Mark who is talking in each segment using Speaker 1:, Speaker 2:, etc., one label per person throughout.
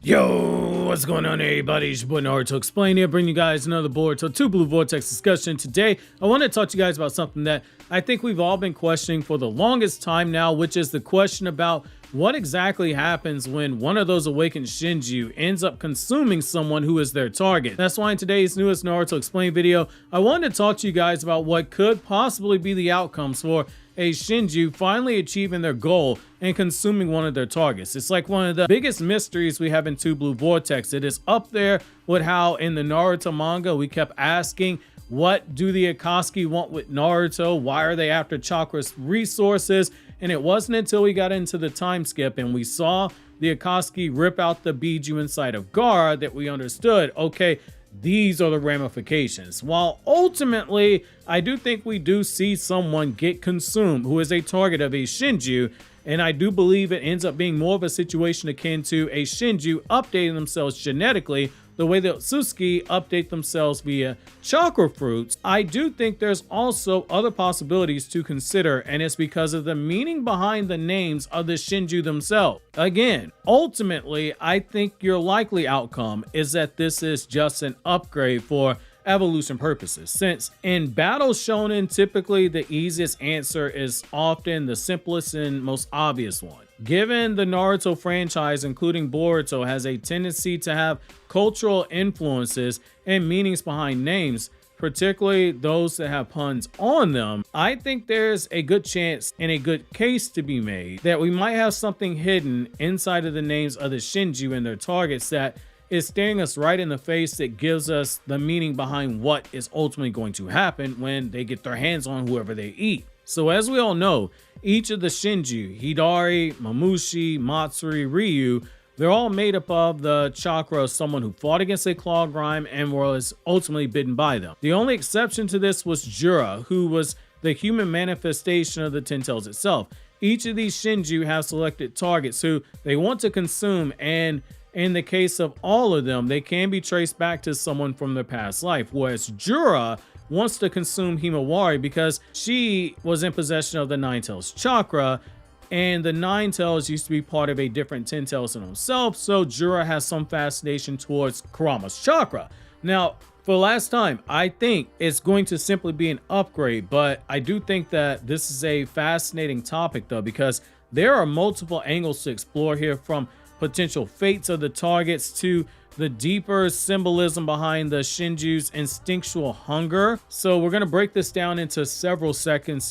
Speaker 1: Yo, what's going on everybody? It's your boy Naruto Explain here, bringing you guys another Boruto 2 Blue Vortex discussion. Today, I want to talk to you guys about something that I think we've all been questioning for the longest time now, which is the question about what exactly happens when one of those awakened Shinju ends up consuming someone who is their target. That's why in today's newest Naruto Explain video, I wanted to talk to you guys about what could possibly be the outcomes for a Shinju finally achieving their goal and consuming one of their targets. It's like one of the biggest mysteries we have in 2 Blue Vortex. It is up there with how in the Naruto manga we kept asking, what do the Akatsuki want with Naruto? Why are they after chakra's resources? And it wasn't until we got into the time skip and we saw the Akatsuki rip out the Biju inside of Gaara that we understood, okay, these are the ramifications. While ultimately, I do think we do see someone get consumed who is a target of a Shinju, and I do believe it ends up being more of a situation akin to a Shinju updating themselves genetically the way that Otsutsuki update themselves via chakra fruits. I do think there's also other possibilities to consider, and it's because of the meaning behind the names of the Shinju themselves. Again, ultimately, I think your likely outcome is that this is just an upgrade for evolution purposes, since in battle shonen typically the easiest answer is often the simplest and most obvious one. Given the Naruto franchise, including Boruto, has a tendency to have cultural influences and meanings behind names, particularly those that have puns on them, I think there's a good chance and a good case to be made that we might have something hidden inside of the names of the Shinju and their targets that is staring us right in the face that gives us the meaning behind what is ultimately going to happen when they get their hands on whoever they eat. So as we all know, each of the Shinju, Hidari, Mamushi, Matsuri, Ryu, they're all made up of the chakra of someone who fought against a claw grime and was ultimately bitten by them. The only exception to this was Jura, who was the human manifestation of the Ten Tails itself. Each of these Shinju have selected targets who they want to consume, and in the case of all of them, they can be traced back to someone from their past life, whereas Jura wants to consume Himawari because she was in possession of the Nine Tails chakra, and the Nine Tails used to be part of a different Ten Tails in himself, so Jura has some fascination towards Kurama's chakra. Now, for last time, I think it's going to simply be an upgrade, but I do think that this is a fascinating topic though, because there are multiple angles to explore here, from potential fates of the targets to the deeper symbolism behind the Shinju's instinctual hunger. So we're going to break this down into several sections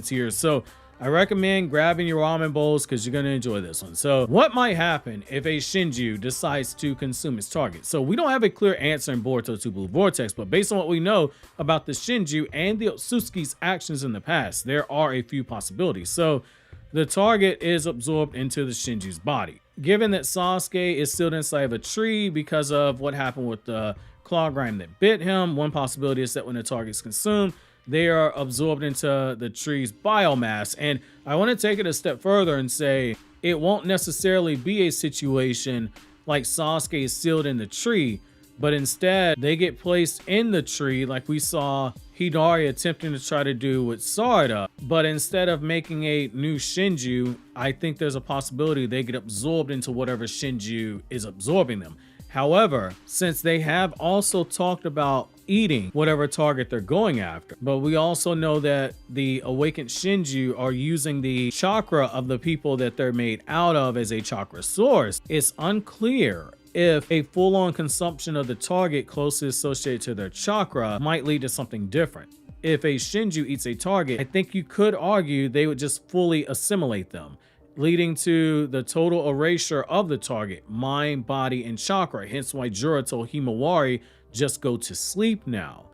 Speaker 1: here. So I recommend grabbing your ramen bowls because you're going to enjoy this one. So what might happen if a Shinju decides to consume its target? So we don't have a clear answer in Boruto 2 Blue Vortex, but based on what we know about the Shinju and the Otsutsuki's actions in the past, there are a few possibilities. So the target is absorbed into the Shinju's body. Given that Sasuke is still inside of a tree because of what happened with the claw grime that bit him, one possibility is that when the target's consumed, they are absorbed into the tree's biomass. And I want to take it a step further and say it won't necessarily be a situation like Sasuke is sealed in the tree, but instead they get placed in the tree like we saw Hidari attempting to try to do with Sarada. But instead of making a new Shinju, I think there's a possibility they get absorbed into whatever Shinju is absorbing them. However, since they have also talked about eating whatever target they're going after, but we also know that the awakened Shinju are using the chakra of the people that they're made out of as a chakra source, it's unclear if a full-on consumption of the target closely associated to their chakra might lead to something different. If a Shinju eats a target, I think you could argue they would just fully assimilate them, leading to the total erasure of the target, mind, body, and chakra. Hence why Jura told Himawari, just go to sleep now.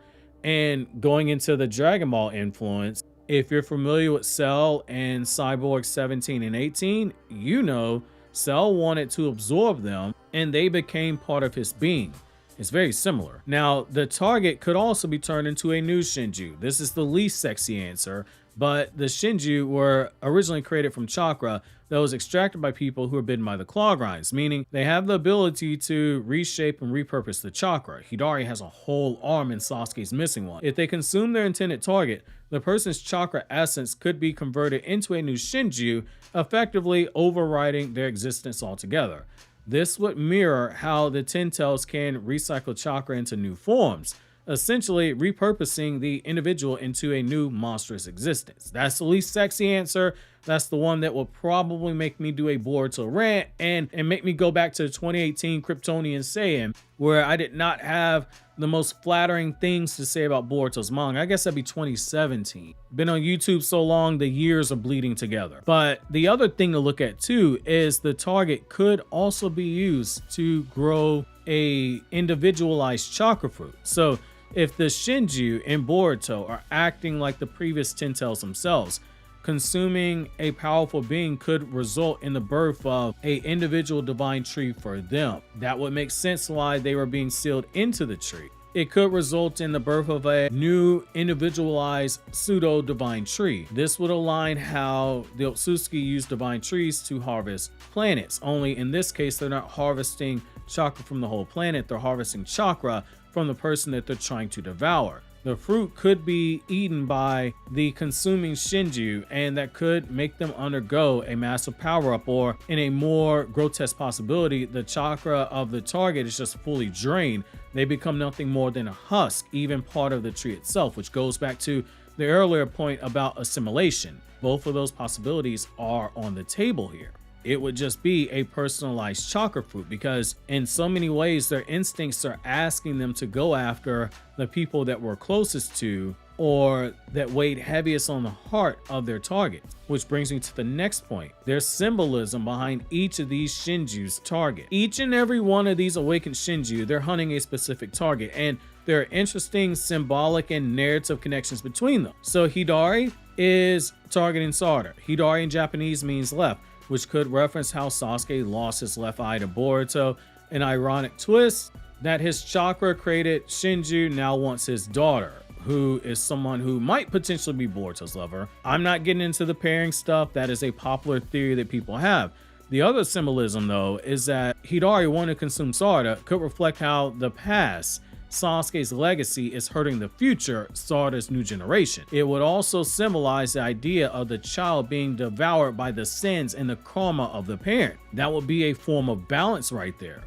Speaker 1: And going into the Dragon Ball influence, if you're familiar with Cell and Cyborg 17 and 18, you know Cell wanted to absorb them and they became part of his being. It's very similar. Now, the target could also be turned into a new Shinju. This is the least sexy answer, but the Shinju were originally created from chakra that was extracted by people who were bitten by the claw grinds, meaning they have the ability to reshape and repurpose the chakra. Hidari has a whole arm and Sasuke's missing one. If they consume their intended target, the person's chakra essence could be converted into a new Shinju, effectively overriding their existence altogether. This would mirror how the Ten Tails can recycle chakra into new forms, essentially repurposing the individual into a new monstrous existence. That's the least sexy answer. That's the one that will probably make me do a Boruto rant and make me go back to the 2018 KRYPTONIAN SAIYAN, where I did not have the most flattering things to say about Boruto's manga. I guess that'd be 2017. Been on YouTube so long, the years are bleeding together. But the other thing to look at too is the target could also be used to grow a individualized chakra fruit. So if the Shinju in Boruto are acting like the previous Ten Tails themselves, consuming a powerful being could result in the birth of a individual divine tree for them. That would make sense why they were being sealed into the tree. It could result in the birth of a new individualized pseudo divine tree. This would align how the Otsutsuki use divine trees to harvest planets. Only in this case, they're not harvesting chakra from the whole planet. They're harvesting chakra from the person that they're trying to devour. The fruit could be eaten by the consuming Shinju, and that could make them undergo a massive power-up, or in a more grotesque possibility, the chakra of the target is just fully drained. They become nothing more than a husk, even part of the tree itself, which goes back to the earlier point about assimilation. Both of those possibilities are on the table here. It would just be a personalized chakra fruit, because in so many ways their instincts are asking them to go after the people that were closest to or that weighed heaviest on the heart of their target. Which brings me to the next point. There's symbolism behind each of these Shinju's target. Each and every one of these awakened Shinju, they're hunting a specific target, and there are interesting symbolic and narrative connections between them. So Hidari is targeting Sarada. Hidari in Japanese means left, which could reference how Sasuke lost his left eye to Boruto. An ironic twist that his chakra created Shinju now wants his daughter, who is someone who might potentially be Boruto's lover. I'm not getting into the pairing stuff. That is a popular theory that people have. The other symbolism, though, is that Hidari wanting to consume Sarada could reflect how the past, Sasuke's legacy, is hurting the future, Sarada's new generation. It would also symbolize the idea of the child being devoured by the sins and the karma of the parent. That would be a form of balance right there.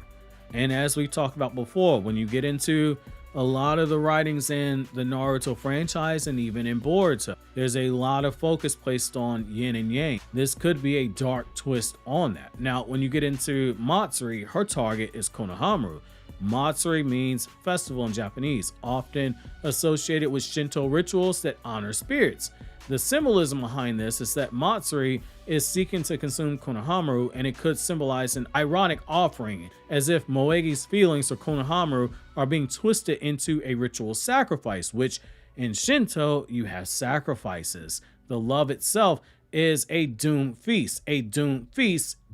Speaker 1: And as we talked about before, when you get into a lot of the writings in the Naruto franchise and even in Boruto, there's a lot of focus placed on yin and yang. This could be a dark twist on that. Now, when you get into Matsuri, her target is Konohamaru. Matsuri means festival in Japanese, often associated with Shinto rituals that honor spirits. The symbolism behind this is that Matsuri is seeking to consume Konohamaru, and it could symbolize an ironic offering, as if Moegi's feelings for Konohamaru are being twisted into a ritual sacrifice, which in Shinto, you have sacrifices. The love itself is a doomed feast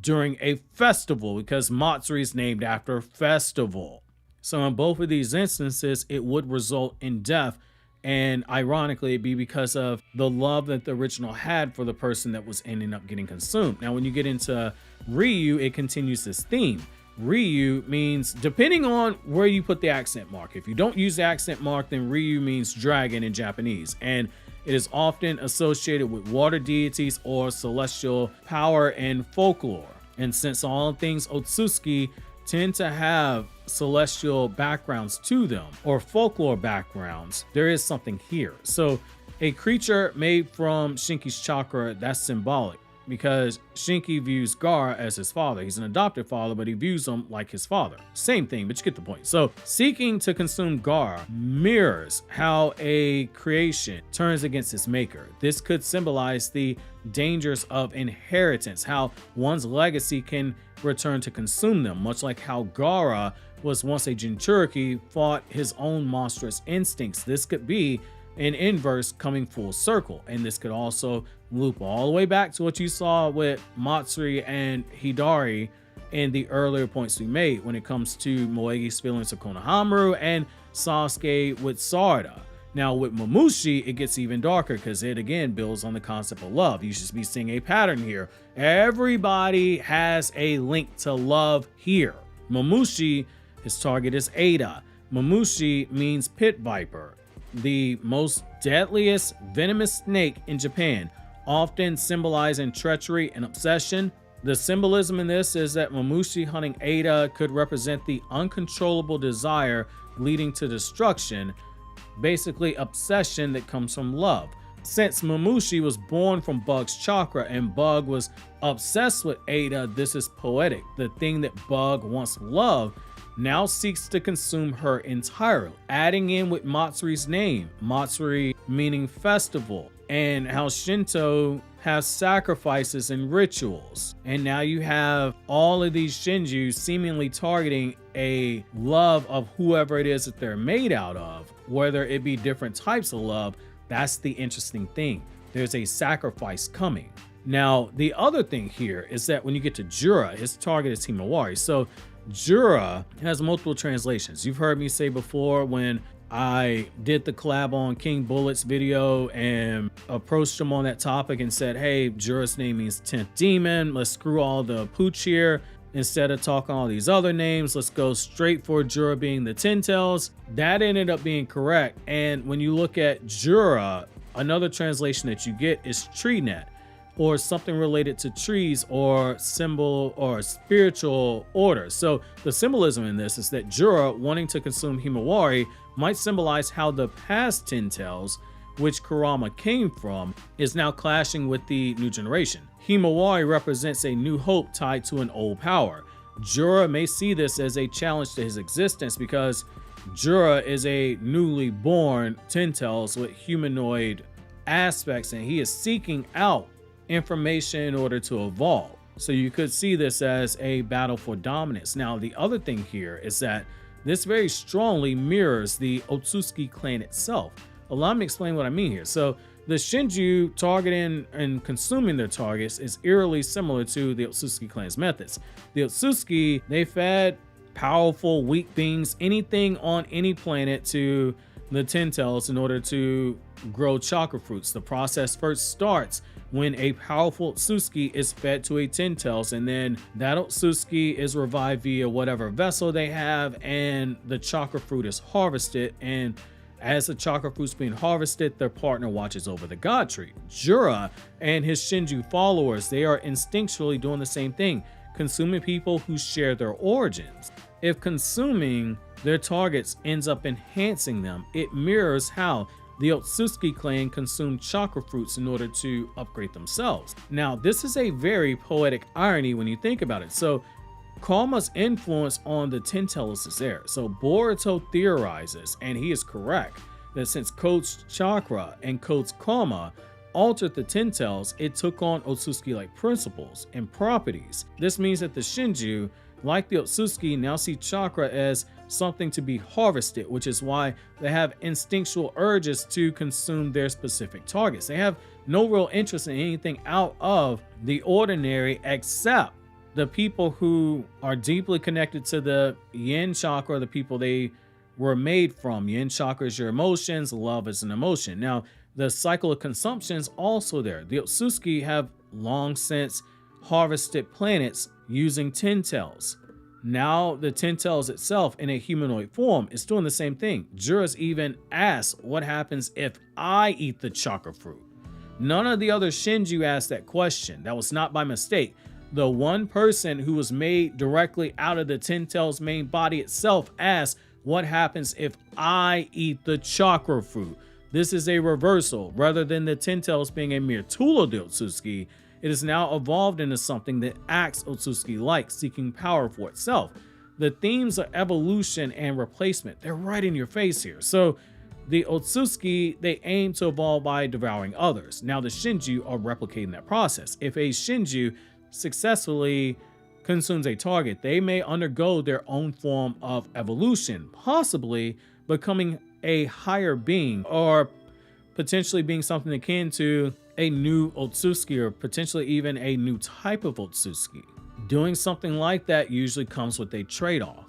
Speaker 1: during a festival, because Matsuri is named after festival. So in both of these instances, it would result in death, and ironically, it'd be because of the love that the original had for the person that was ending up getting consumed. Now, when you get into Ryu, it continues this theme. Ryu means, depending on where you put the accent mark. If you don't use the accent mark, then Ryu means dragon in Japanese, and it is often associated with water deities or celestial power and folklore. And since all things Otsutsuki tend to have celestial backgrounds to them, or folklore backgrounds, there is something here. So a creature made from Shinki's chakra, that's symbolic, because Shinki views Gaara as his father. He's an adopted father, but he views him like his father. Same thing, but you get the point. So seeking to consume Gaara mirrors how a creation turns against its maker. This could symbolize the dangers of inheritance, how one's legacy can return to consume them, much like how Gaara was once a Jinchuriki, fought his own monstrous instincts. This could be an inverse coming full circle, and this could also loop all the way back to what you saw with Matsuri and Hidari in the earlier points we made when it comes to Moegi's feelings of Konohamaru and Sasuke with Sarada. Now with Momushi, it gets even darker because it again builds on the concept of love. You should be seeing a pattern here. Everybody has a link to love here. Momushi, his target is Ada. Momushi means pit viper, the most deadliest venomous snake in Japan, often symbolizing treachery and obsession. The symbolism in this is that Mamushi hunting Ada could represent the uncontrollable desire leading to destruction, basically obsession that comes from love. Since Mamushi was born from Bug's chakra and Bug was obsessed with Ada, this is poetic. The thing that Bug once loved now seeks to consume her entirely, adding in with Matsuri's name, Matsuri meaning festival, and how Shinto has sacrifices and rituals. And now you have all of these Shinju seemingly targeting a love of whoever it is that they're made out of, whether it be different types of love. That's the interesting thing. There's a sacrifice coming. Now, the other thing here is that when you get to Jura, his target is Himawari. So Jura has multiple translations. You've heard me say before when I did the collab on King Bullet's video and approached him on that topic and said, hey, Jura's name means 10th demon. Let's screw all the pooch here. Instead of talking all these other names, let's go straight for Jura being the 10 tails. That ended up being correct. And when you look at Jura, another translation that you get is tree net, or something related to trees or symbol or spiritual order. So the symbolism in this is that Jura wanting to consume Himawari might symbolize how the past 10 tails, which Kurama came from, is now clashing with the new generation. Himawari represents a new hope tied to an old power. Jura may see this as a challenge to his existence because Jura is a newly born 10 tails with humanoid aspects, and he is seeking out information in order to evolve. So you could see this as a battle for dominance. Now, the other thing here is that this very strongly mirrors the Otsutsuki clan itself. Allow me to explain what I mean here. So the Shinju targeting and consuming their targets is eerily similar to the Otsutsuki clan's methods. The Otsutsuki, they fed powerful, weak beings, anything on any planet, to the 10 tails in order to grow chakra fruits. The process first starts when a powerful Otsutsuki is fed to a 10 tails, and then that Otsutsuki is revived via whatever vessel they have, and the chakra fruit is harvested. And as the chakra fruit's being harvested, their partner watches over the god tree. Jura and his Shinju followers, they are instinctually doing the same thing, consuming people who share their origins. If consuming their targets ends up enhancing them, it mirrors how the Otsutsuki clan consumed chakra fruits in order to upgrade themselves. Now, this is a very poetic irony when you think about it. So Karma's influence on the 10 tails is there. So Boruto theorizes, and he is correct, that since Code's chakra and Code's karma altered the 10 tails, it took on Otsutsuki-like principles and properties. This means that the Shinju, like the Otsutsuki, now see chakra as something to be harvested, which is why they have instinctual urges to consume their specific targets. They have no real interest in anything out of the ordinary except the people who are deeply connected to the yin chakra, the people they were made from. Yin chakra is your emotions, love is an emotion. Now, the cycle of consumption is also there. The Otsutsuki have long since harvested planets using 10 tails. Now the 10 tails itself in a humanoid form is doing the same thing. Jura's even asked, what happens if I eat the chakra fruit? None of the other Shinju asked that question. That was not by mistake. The one person who was made directly out of the 10 tails main body itself asked, what happens if I eat the chakra fruit? This is a reversal. Rather than the 10 tails being a mere tool of the Otsutsuki, it is now evolved into something that acts Otsutsuki-like, seeking power for itself. The themes of evolution and replacement, they're right in your face here. So the Otsutsuki, they aim to evolve by devouring others. Now the Shinju are replicating that process. If a Shinju successfully consumes a target, they may undergo their own form of evolution, possibly becoming a higher being or potentially being something akin to a new Otsutsuki or potentially even a new type of Otsutsuki. Doing something like that usually comes with a trade-off.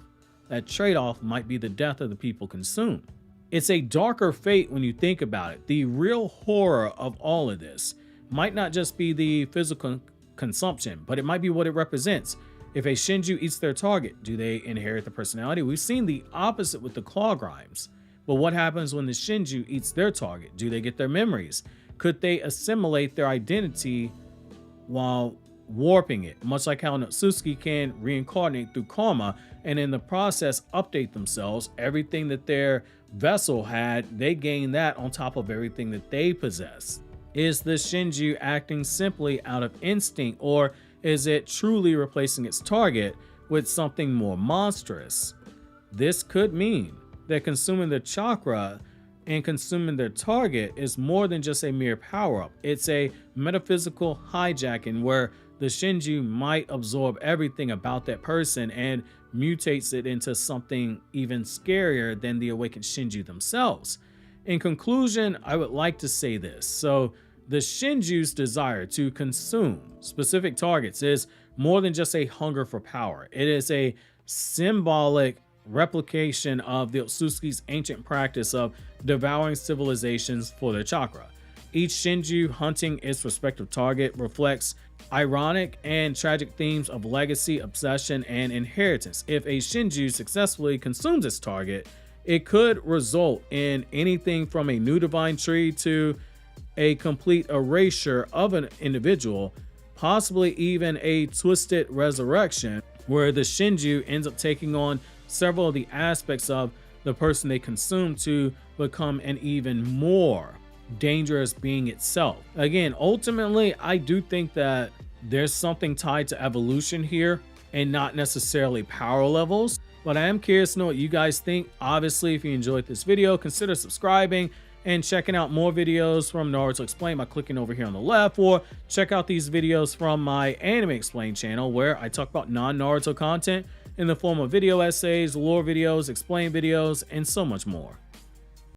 Speaker 1: That trade-off might be the death of the people consumed. It's a darker fate when you think about it. The real horror of all of this might not just be the physical consumption, but it might be what it represents. If a Shinju eats their target, do they inherit the personality? We've seen the opposite with the claw grimes. But what happens when the Shinju eats their target? Do they get their memories? Could they assimilate their identity while warping it, much like how an Otsutsuki can reincarnate through karma and in the process update themselves. Everything that their vessel had, they gain that on top of everything that they possess. Is the Shinju acting simply out of instinct, or is it truly replacing its target with something more monstrous? This could mean that consuming the chakra and consuming their target is more than just a mere power-up. It's a metaphysical hijacking where the Shinju might absorb everything about that person and mutates it into something even scarier than the awakened Shinju themselves. In conclusion, I would like to say this. So the Shinju's desire to consume specific targets is more than just a hunger for power. It is a symbolic replication of the Otsutsuki's ancient practice of devouring civilizations for their chakra. Each Shinju hunting its respective target reflects ironic and tragic themes of legacy, obsession, and inheritance. If a Shinju successfully consumes its target, it could result in anything from a new divine tree to a complete erasure of an individual, possibly even a twisted resurrection where the Shinju ends up taking on several of the aspects of the person they consume to become an even more dangerous being itself. Again, ultimately, I do think that there's something tied to evolution here and not necessarily power levels, but I am curious to know what you guys think. Obviously, if you enjoyed this video, consider subscribing and checking out more videos from Naruto Explained by clicking over here on the left, or check out these videos from my Anime Explained channel where I talk about non-Naruto content in the form of video essays, lore videos, explain videos, and so much more.